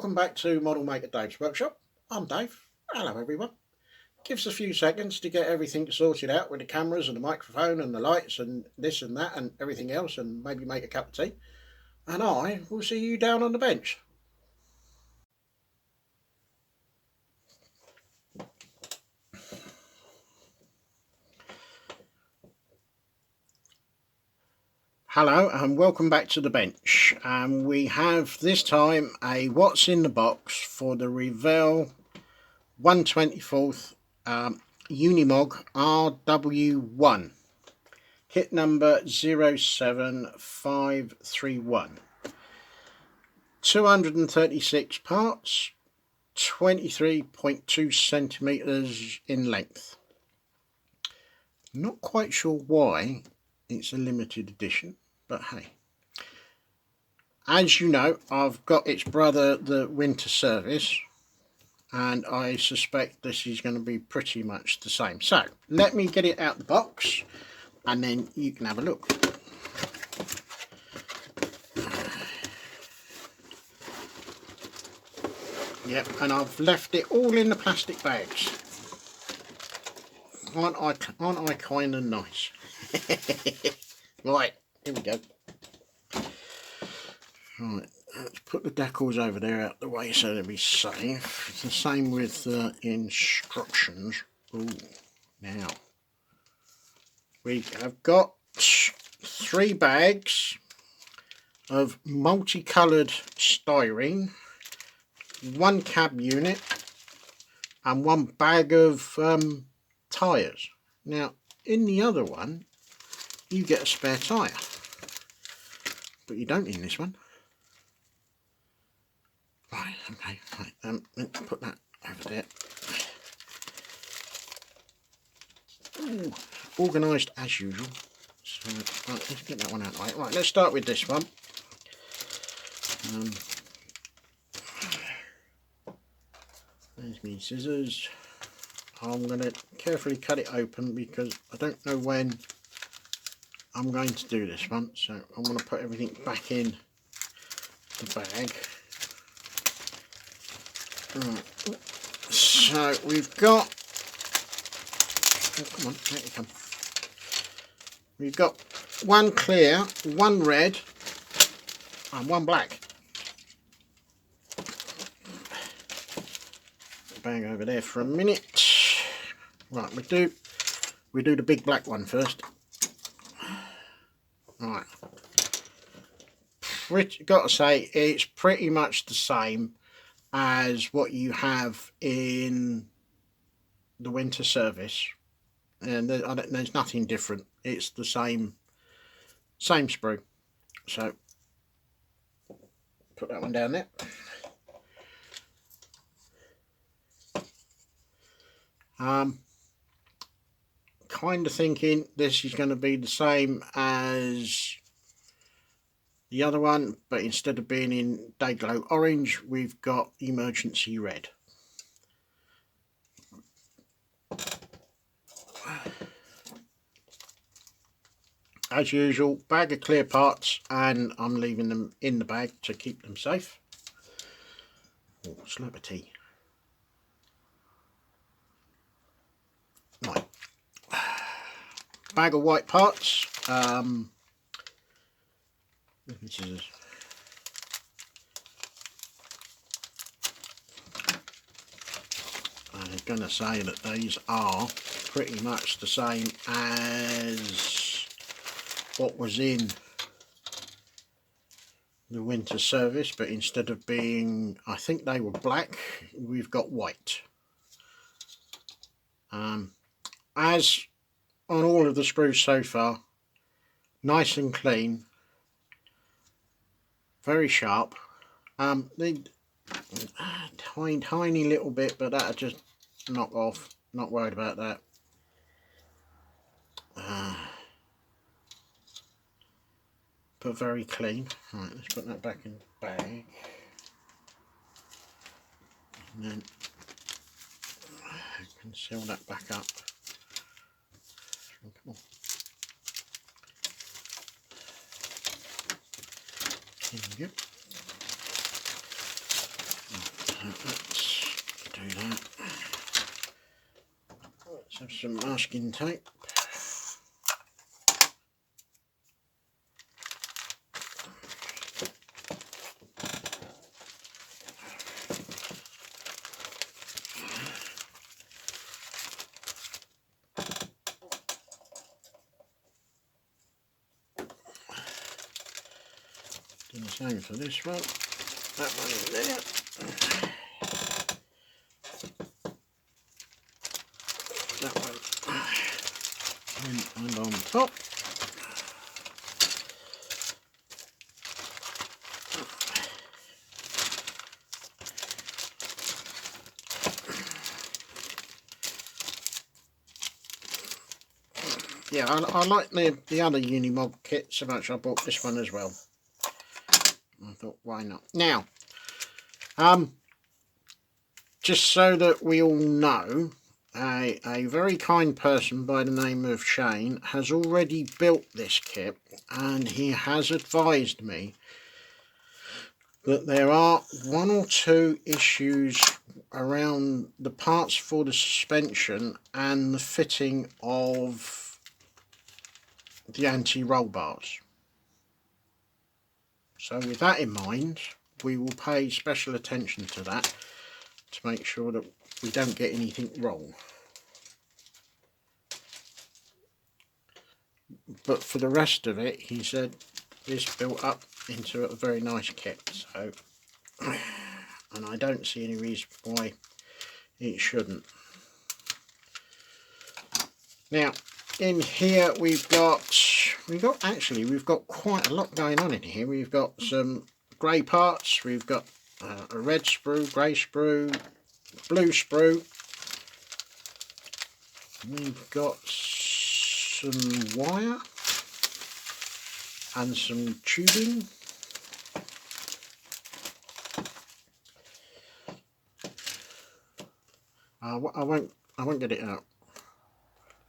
welcome back to Model Maker Dave's Workshop. I'm Dave. Hello everyone. Give us a few seconds to get everything sorted out with the cameras and the microphone and the lights and this and that and everything else, and maybe make a cup of tea, and I will see you down on the bench. Hello and welcome back to the bench. We have this time a what's in the box for the Revell 1/24 Unimog RW1, kit number 07531. 236 parts, 23.2 centimeters in length. Not quite sure why it's a limited edition, but hey. As you know, I've got its brother, the winter service, and I suspect this is going to be pretty much the same. So let me get it out the box and then you can have a look. Yep, and I've left it all in the plastic bags. Aren't I kind of nice? Right, here we go. Right, let's put the decals over there out the way so they'll be safe. It's the same with the instructions. Ooh, now we have got 3 bags of multicoloured styrene, 1 cab unit, and 1 bag of tyres. Now, in the other one, you get a spare tyre, but you don't in this one. Right, okay, right, let's put that over there. Ooh, organised as usual. So, right, let's get that one out of the way. Right, let's start with this one. There's me scissors. I'm going to carefully cut it open because I don't know when I'm going to do this one. So I'm going to put everything back in the bag. Right. So we've got, oh come on, there you come. We've got 1 clear, 1 red and 1 black. Bag over there for a minute. Right, we do the big black one first. Right. Got to say, it's pretty much the same as what you have in the winter service, and there's nothing different. It's the same sprue. So put that one down there. Kind of thinking this is going to be the same as the other one, but instead of being in Dayglow orange, we've got emergency red. As usual, bag of clear parts, and I'm leaving them in the bag to keep them safe. Oh, slurp of tea. Right. Bag of white parts. Scissors. I was going to say that these are pretty much the same as what was in the winter service, but instead of being, I think they were black, we've got white. As on all of the screws so far, nice and clean, very sharp. They tiny little bit, but that'll just knock off. Not worried about that. But very clean. Right, let's put that back in the bag. And then I can seal that back up. Come on. There we go. let's do that. Let's have some masking tape. Do the same for this one. That one in there. That one and on top. Yeah, I like the other Unimog kit so much I bought this one as well. I thought, why not? Now, just so that we all know, a very kind person by the name of Shane has already built this kit, and he has advised me that there are 1 or 2 issues around the parts for the suspension and the fitting of the anti-roll bars. So with that in mind, we will pay special attention to that to make sure that we don't get anything wrong. But for the rest of it, he said this built up into a very nice kit, so and I don't see any reason why it shouldn't. Now in here we've got quite a lot going on in here. We've got some grey parts, we've got a red sprue, grey sprue, blue sprue, we've got some wire and some tubing. I won't get it out.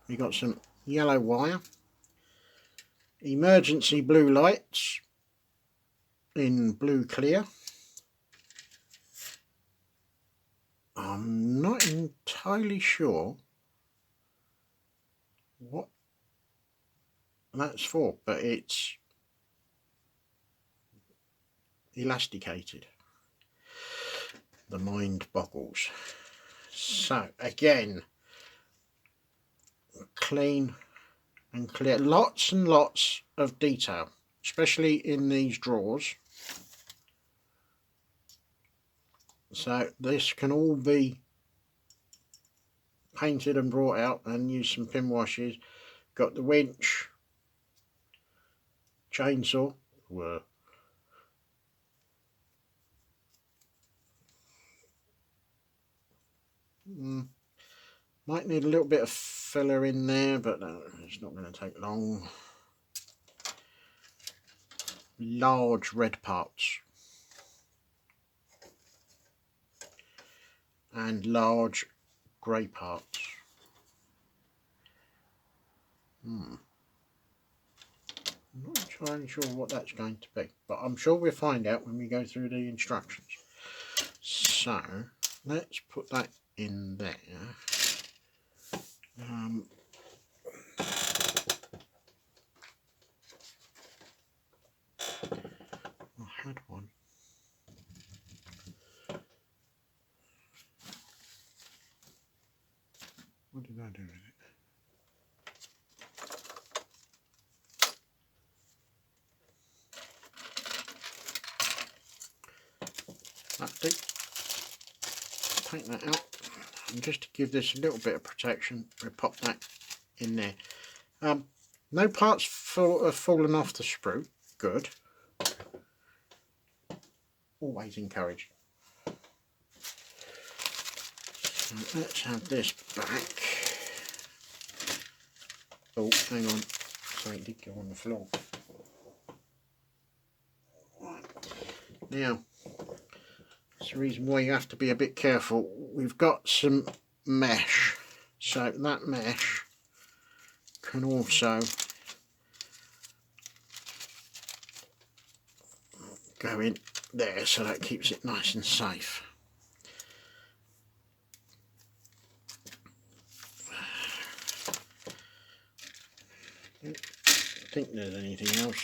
We got some yellow wire, emergency blue lights in blue clear. I'm not entirely sure what that's for, but it's elasticated. The mind boggles. So again, clean and clear. Lots and lots of detail, especially in these drawers. So this can all be painted and brought out and use some pin washes. Got the winch, chainsaw, might need a little bit of filler in there, but it's not going to take long. Large red parts and large grey parts. I'm not entirely sure what that's going to be, but I'm sure we'll find out when we go through the instructions. So let's put that in there. I had one. What did I do with it? That'll do. Take that out, and just to give this a little bit of protection, we'll pop that in there. No parts have fallen off the sprue. Good. Always encouraged. So let's have this back. Oh, hang on. So it did go on the floor. Right. Now, that's the reason why you have to be a bit careful. We've got some mesh, so that mesh can also go in there, so that keeps it nice and safe. think there's anything else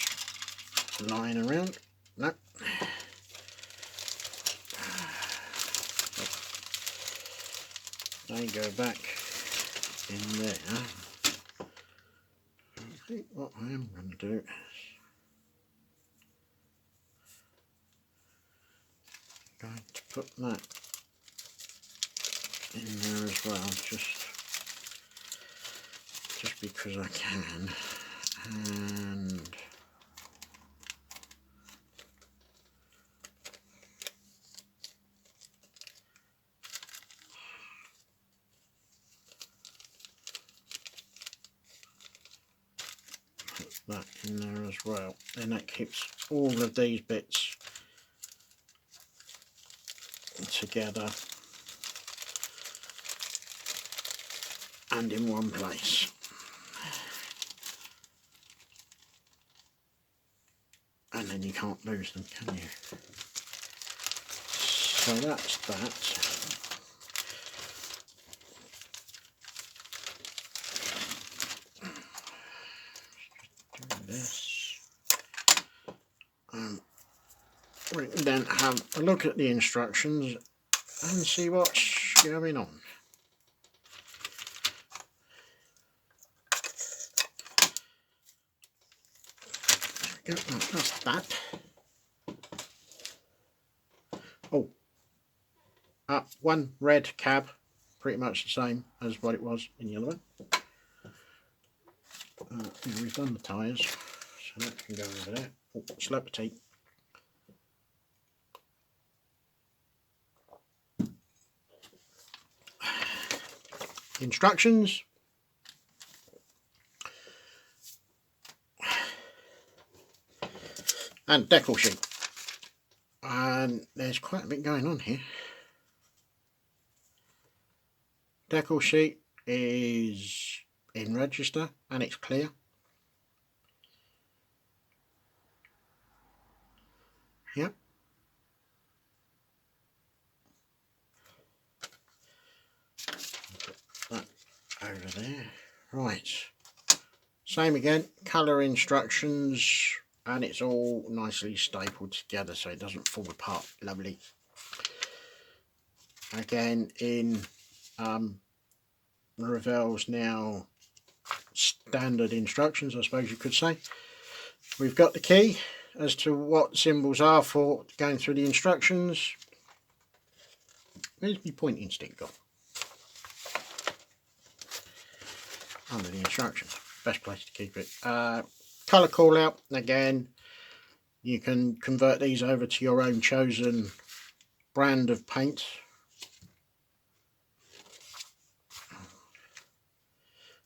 lying around. No. They go back in there. I think what I am going to do is going to put that in there as well, just because I can, and put that in there as well. Then that keeps all of these bits together and in one place. And then you can't lose them, can you? So that's that. Do this. We can then have a look at the instructions and see what's going on. That's that. Oh, one red cab, pretty much the same as what it was in the other one. Yeah, we've done the tyres, so that can go over there. Oh, slap of tea. Instructions. And decal sheet. And there's quite a bit going on here. Decal sheet is in register and it's clear. Yep. Put that over there. Right. Same again, colour instructions, and it's all nicely stapled together so it doesn't fall apart. Lovely. Again, in Revell's now standard instructions, I suppose you could say, we've got the key as to what symbols are for going through the instructions. Where's my pointing stick gone? Under the instructions. Best place to keep it. Colour call out, again, you can convert these over to your own chosen brand of paint.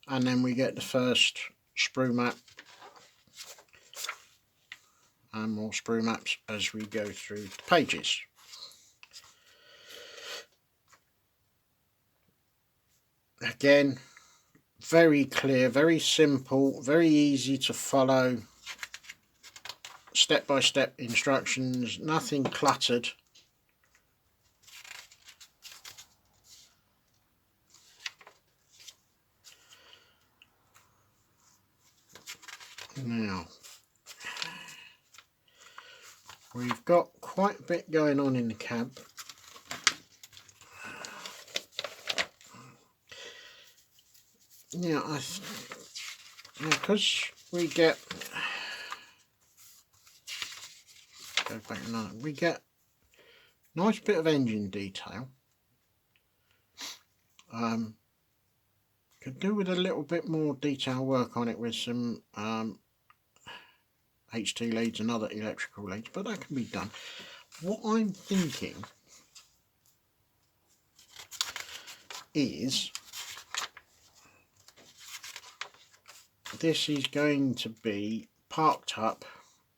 And then we get the first sprue map and more sprue maps as we go through the pages. Again, very clear, very simple, very easy to follow, step-by-step instructions, nothing cluttered. Now, we've got quite a bit going on in the cab. Yeah, because we get, go back another, we get nice bit of engine detail. Could do with a little bit more detail work on it with some HT leads and other electrical leads, but that can be done. What I'm thinking is this is going to be parked up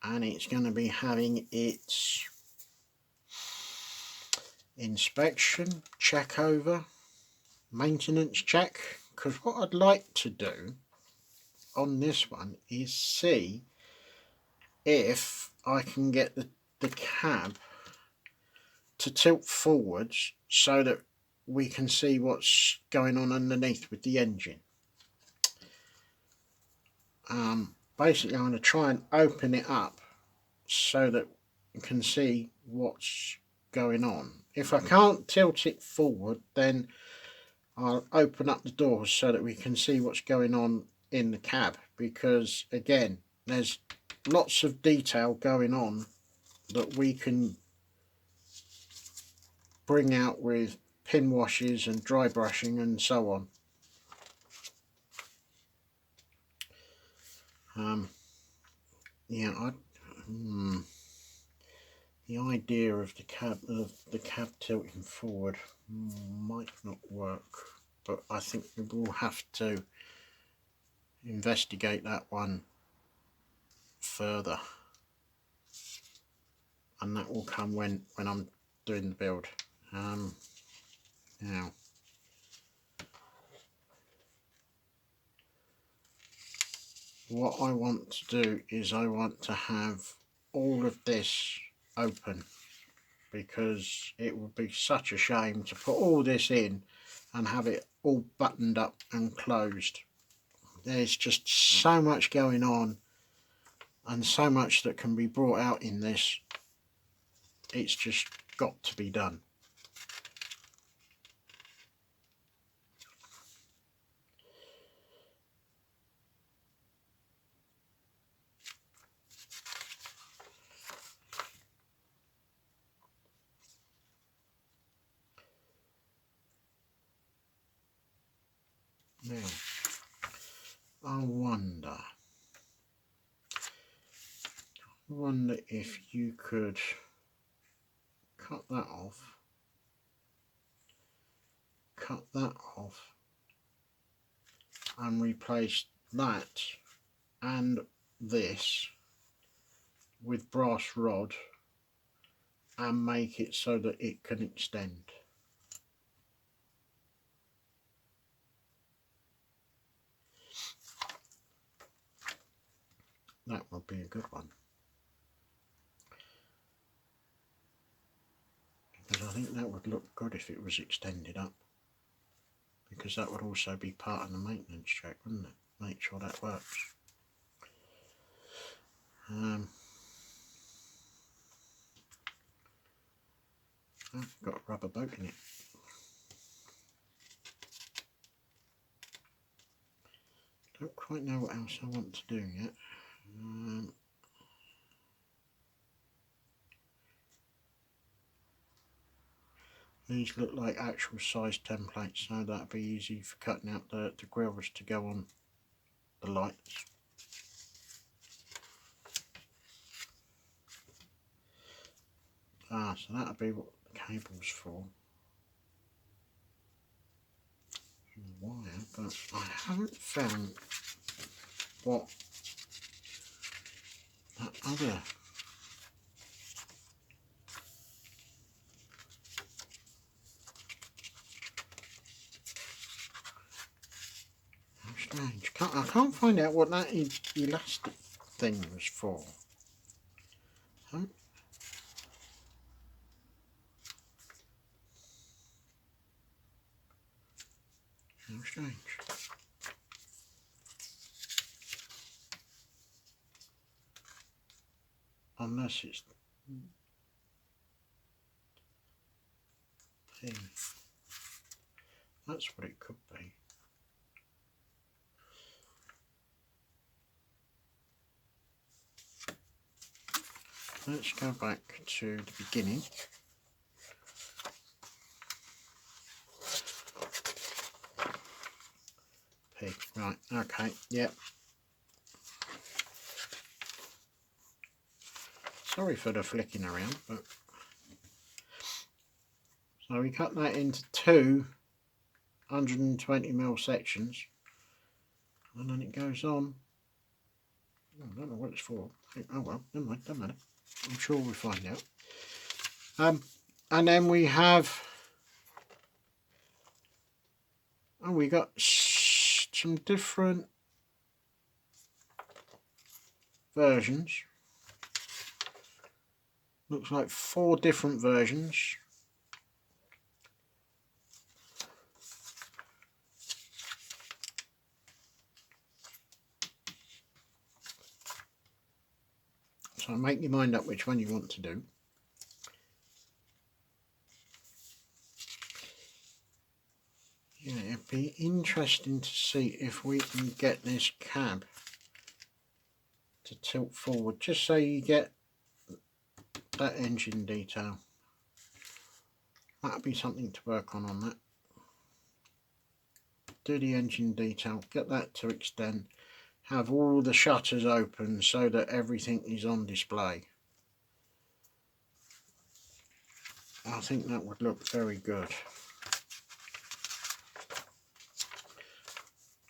and it's going to be having its inspection, check over, maintenance check, because what I'd like to do on this one is see if I can get the cab to tilt forwards so that we can see what's going on underneath with the engine. basically I'm going to try and open it up so that you can see what's going on. If I can't tilt it forward, then I'll open up the doors so that we can see what's going on in the cab, because again, there's lots of detail going on that we can bring out with pin washes and dry brushing and so on. Yeah, the idea of the cab tilting forward might not work, but I think we will have to investigate that one further, and that will come when I'm doing the build. Now what I want to do is I want to have all of this open, because it would be such a shame to put all this in and have it all buttoned up and closed. There's just so much going on and so much that can be brought out in this. It's just got to be done. Now, I wonder if you could cut that off, and replace that and this with brass rod and make it so that it can extend. That would be a good one, because I think that would look good if it was extended up, because that would also be part of the maintenance check, wouldn't it? Make sure that works. I've got a rubber boat in it. Don't quite know what else I want to do yet. These look like actual size templates, so that'll be easy for cutting out the grills to go on the lights. So that'll be what the cable's for. Wire, but I haven't found what that other strange. I can't find out what that elastic thing was for. Huh? How strange. Unless it's pin. That's what it could be. Let's go back to the beginning. Pig, right, okay, yep. Sorry for the flicking around, but so we cut that into two 120mm sections, and then it goes on. I don't know what it's for. Oh well, never mind, doesn't matter. I'm sure we'll find out. And then we have, we got some different versions. Looks like 4 different versions. So make your mind up which one you want to do. Yeah, it'd be interesting to see if we can get this cab to tilt forward, just so you get that engine detail. That'd be something to work on that. Do the engine detail, get that to extend, have all the shutters open so that everything is on display. I think that would look very good.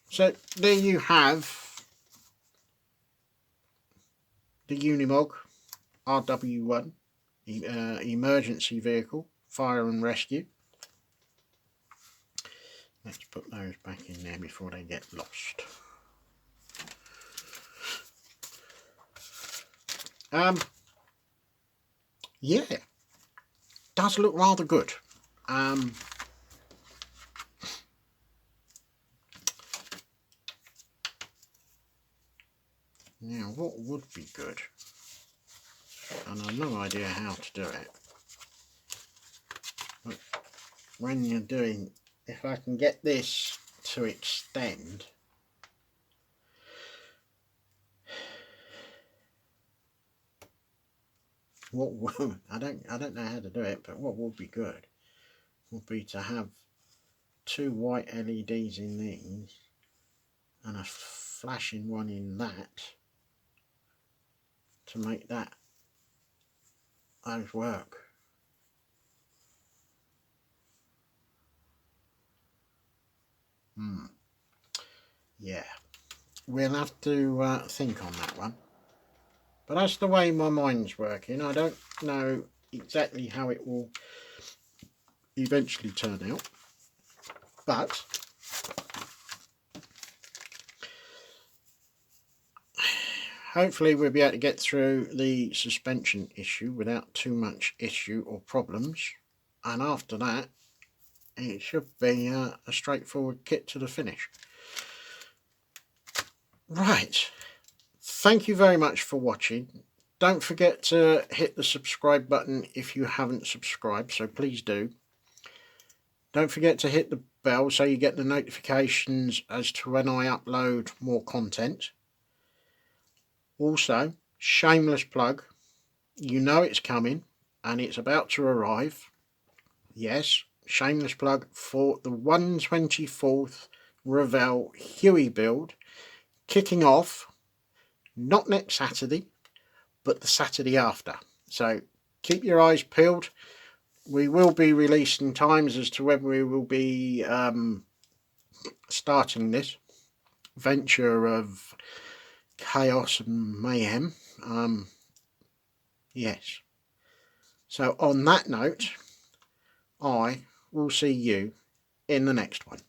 So there you have the Unimog RW1 emergency vehicle, fire and rescue. Let's put those back in there before they get lost. Yeah, does look rather good. Now, what would be good, and I've no idea how to do it, but when you're doing, if I can get this to extend, what would, I don't know how to do it, but what would be good would be to have two white LEDs in these and a flashing one in that to make that those work. Yeah, we'll have to think on that one. But that's the way my mind's working. I don't know exactly how it will eventually turn out, but hopefully we'll be able to get through the suspension issue without too much issue or problems, and after that it should be a straightforward kit to the finish. Right, thank you very much for watching. Don't forget to hit the subscribe button if you haven't subscribed, so please do. Don't forget to hit the bell so you get the notifications as to when I upload more content. Also, shameless plug, you know it's coming and it's about to arrive. Yes, shameless plug for the 124th Revell Huey build, kicking off not next Saturday but the Saturday after. So keep your eyes peeled. We will be releasing times as to when we will be starting this venture of chaos and mayhem. Yes. So on that note, I will see you in the next one.